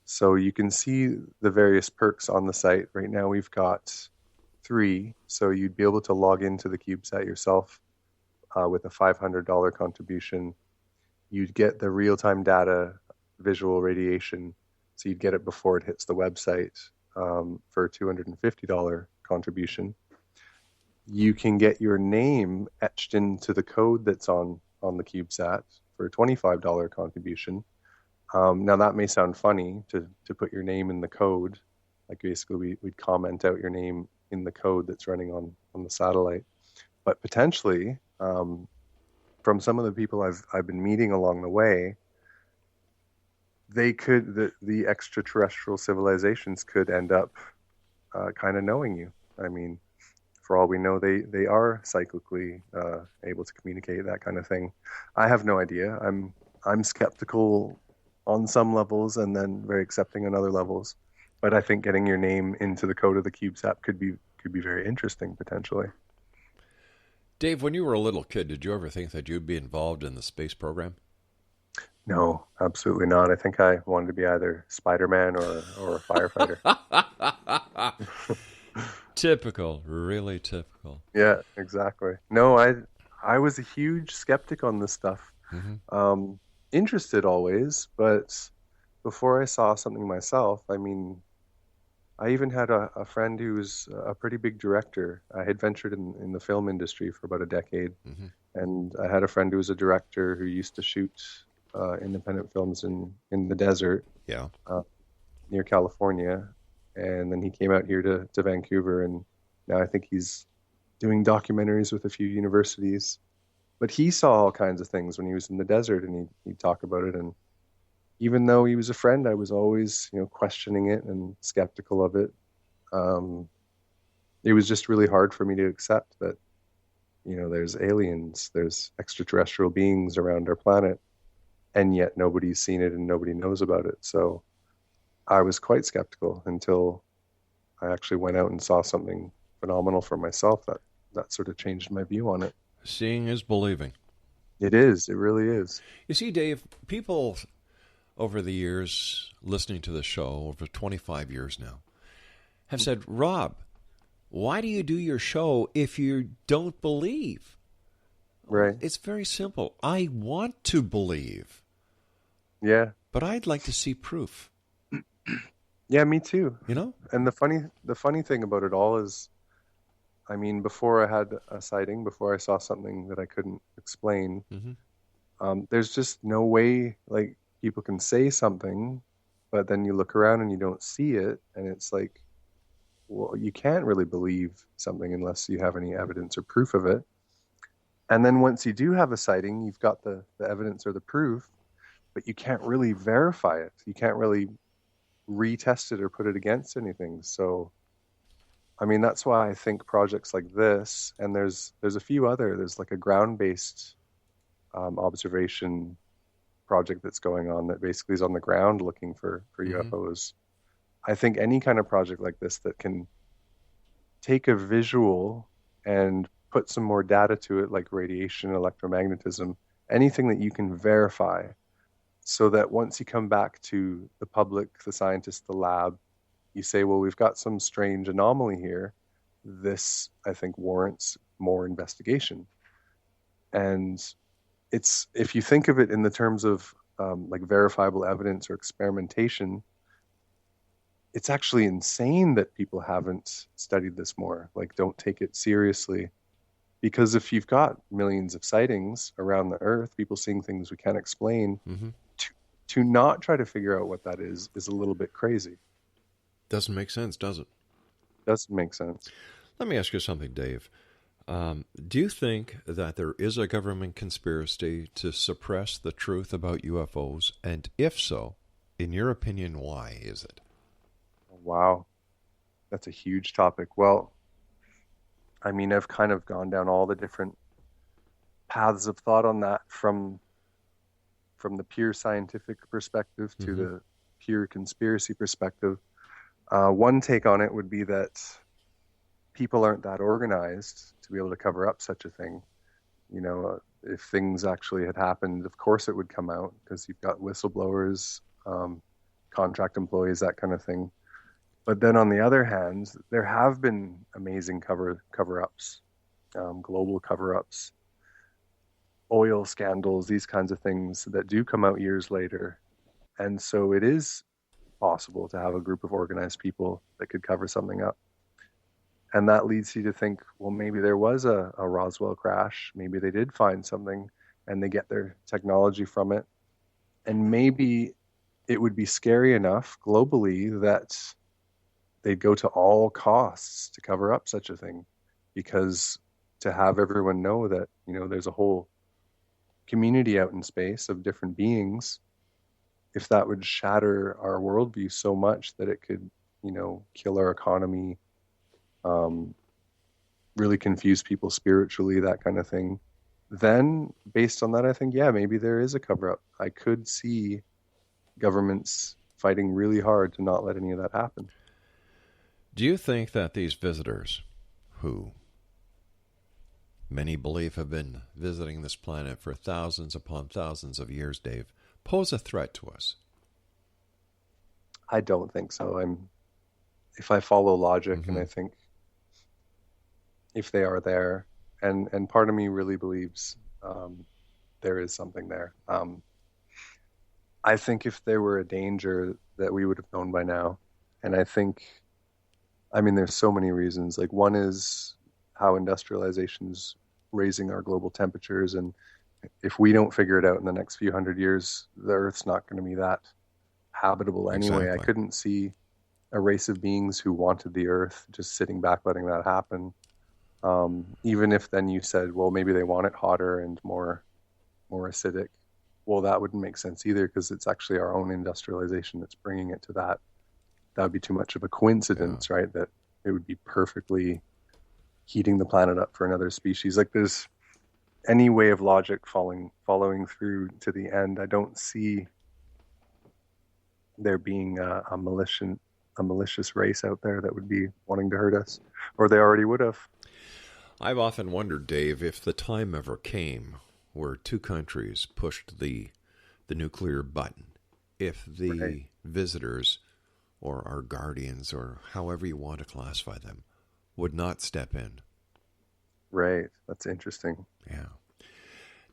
So you can see the various perks on the site. Right now we've got 3. So you'd be able to log into the CubeSat yourself with a $500 contribution. You'd get the real-time data, visual radiation. So you'd get it before it hits the website for a $250 contribution. You can get your name etched into the code that's on the CubeSat for a $25 contribution. Now that may sound funny to put your name in the code. Like basically we'd comment out your name in the code that's running on the satellite. But potentially, from some of the people I've been meeting along the way, the extraterrestrial civilizations could end up kind of knowing you. I mean, for all we know, they are cyclically able to communicate, that kind of thing. I have no idea. I'm skeptical on some levels and then very accepting on other levels. But I think getting your name into the code of the CubeSat could be very interesting potentially. Dave, when you were a little kid, did you ever think that you'd be involved in the space program? No, absolutely not. I think I wanted to be either Spider-Man or a firefighter. Typical, really typical. Yeah, exactly. No, I was a huge skeptic on this stuff. Interested always, but before I saw something myself, I mean, I even had a friend who was a pretty big director. I had ventured in the film industry for about a decade, and I had a friend who was a director who used to shoot independent films in the desert, near California, and then he came out here to Vancouver, and now I think he's doing documentaries with a few universities. But he saw all kinds of things when he was in the desert, and he'd talk about it. And even though he was a friend, I was always, questioning it and skeptical of it. It was just really hard for me to accept that, there's aliens, there's extraterrestrial beings around our planet, and yet nobody's seen it and nobody knows about it. So I was quite skeptical until I actually went out and saw something phenomenal for myself that sort of changed my view on it. Seeing is believing. It is. It really is. You see, Dave, people over the years listening to the show, over 25 years now, have said, Rob, why do you do your show if you don't believe? Right. It's very simple. I want to believe. Yeah. But I'd like to see proof. Yeah, me too. And the funny thing about it all is, I mean, before I had a sighting, before I saw something that I couldn't explain, there's just no way, like, people can say something, but then you look around and you don't see it, and it's like, well, you can't really believe something unless you have any evidence or proof of it. And then once you do have a sighting, you've got the evidence or the proof, but you can't really verify it. You can't really retest it or put it against anything. So, I mean, that's why I think projects like this, and there's a few other, there's like a ground-based observation project that's going on that basically is on the ground looking for UFOs. I think any kind of project like this that can take a visual and put some more data to it, like radiation, electromagnetism, anything that you can verify, so that once you come back to the public, the scientists, the lab, you say, well, we've got some strange anomaly here. This, I think, warrants more investigation. And it's, if you think of it in the terms of like verifiable evidence or experimentation, it's actually insane that people haven't studied this more. Like, don't take it seriously. Because if you've got millions of sightings around the earth, people seeing things we can't explain, to not try to figure out what that is a little bit crazy. Doesn't make sense, does it? Doesn't make sense. Let me ask you something, Dave. Do you think that there is a government conspiracy to suppress the truth about UFOs? And if so, in your opinion, why is it? Wow. That's a huge topic. Well, I mean, I've kind of gone down all the different paths of thought on that, from the pure scientific perspective to the pure conspiracy perspective. One take on it would be that people aren't that organized to be able to cover up such a thing. You know, if things actually had happened, of course it would come out, because you've got whistleblowers, contract employees, that kind of thing. But then on the other hand, there have been amazing cover-ups, global cover-ups, oil scandals, these kinds of things that do come out years later. And so it is possible to have a group of organized people that could cover something up. And that leads you to think, well, maybe there was a Roswell crash. Maybe they did find something and they get their technology from it. And maybe it would be scary enough globally that they'd go to all costs to cover up such a thing, because to have everyone know that, you know, there's a whole community out in space of different beings, if that would shatter our worldview so much that it could, you know, kill our economy, really confuse people spiritually, that kind of thing, then based on that, I think, yeah, maybe there is a cover-up. I could see governments fighting really hard to not let any of that happen. Do you think that these visitors, who many believe have been visiting this planet for thousands upon thousands of years, Dave, pose a threat to us? I don't think so. If I follow logic, and I think if they are there, and part of me really believes there is something there. I think if there were a danger, that we would have known by now. And I think, I mean, there's so many reasons. Like, one is how industrialization's raising our global temperatures, and if we don't figure it out in the next few hundred years, the Earth's not going to be that habitable anyway. Exactly. I couldn't see a race of beings who wanted the Earth just sitting back letting that happen. Even if then you said, well, maybe they want it hotter and more acidic. Well, that wouldn't make sense either, because it's actually our own industrialization that's bringing it to that. That would be too much of a coincidence, right? That it would be perfectly heating the planet up for another species. Like, there's any way of logic following through to the end. I don't see there being a malicious race out there that would be wanting to hurt us, or they already would have. I've often wondered, Dave, if the time ever came where two countries pushed the nuclear button, if the visitors or our guardians, or however you want to classify them, would not step in. Right. That's interesting. Yeah.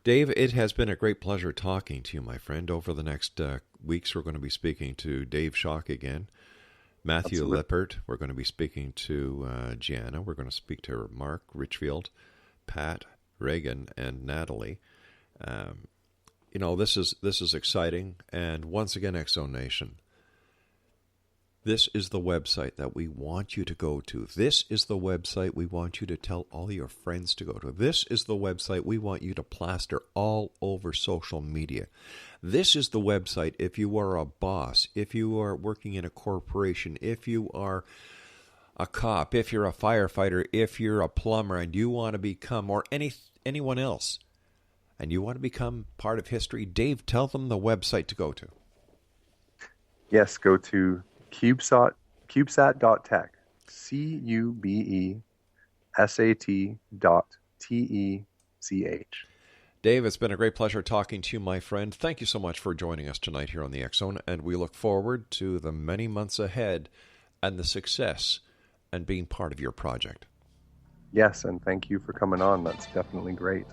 Dave, it has been a great pleasure talking to you, my friend. Over the next weeks, we're going to be speaking to Dave Schock again, Matthew Lippert. We're going to be speaking to Gianna. We're going to speak to Mark Richfield, Pat Reagan, and Natalie. You know, this is exciting. And once again, Exo Nation, this is the website that we want you to go to. This is the website we want you to tell all your friends to go to. This is the website we want you to plaster all over social media. This is the website if you are a boss, if you are working in a corporation, if you are a cop, if you're a firefighter, if you're a plumber and you want to become, or anyone else, and you want to become part of history. Dave, tell them the website to go to. Yes, go to CubeSat.tech, CubeSat.tech. Dave, it's been a great pleasure talking to you, my friend. Thank you so much for joining us tonight here on the X Zone, and we look forward to the many months ahead and the success and being part of your project. Yes, and thank you for coming on. That's definitely great.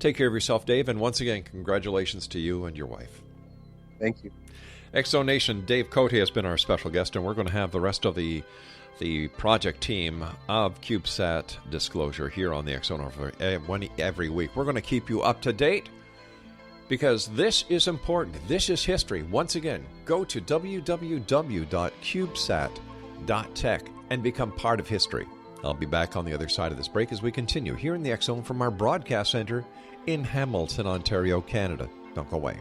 Take care of yourself, Dave, and once again, congratulations to you and your wife. Thank you. Exo Nation, Dave Cote has been our special guest, and we're going to have the rest of the project team of CubeSat Disclosure here on the Exo every week. We're going to keep you up to date because this is important. This is history. Once again, go to www.cubesat.tech and become part of history. I'll be back on the other side of this break as we continue here in the X Zone from our broadcast center in Hamilton, Ontario, Canada. Don't go away.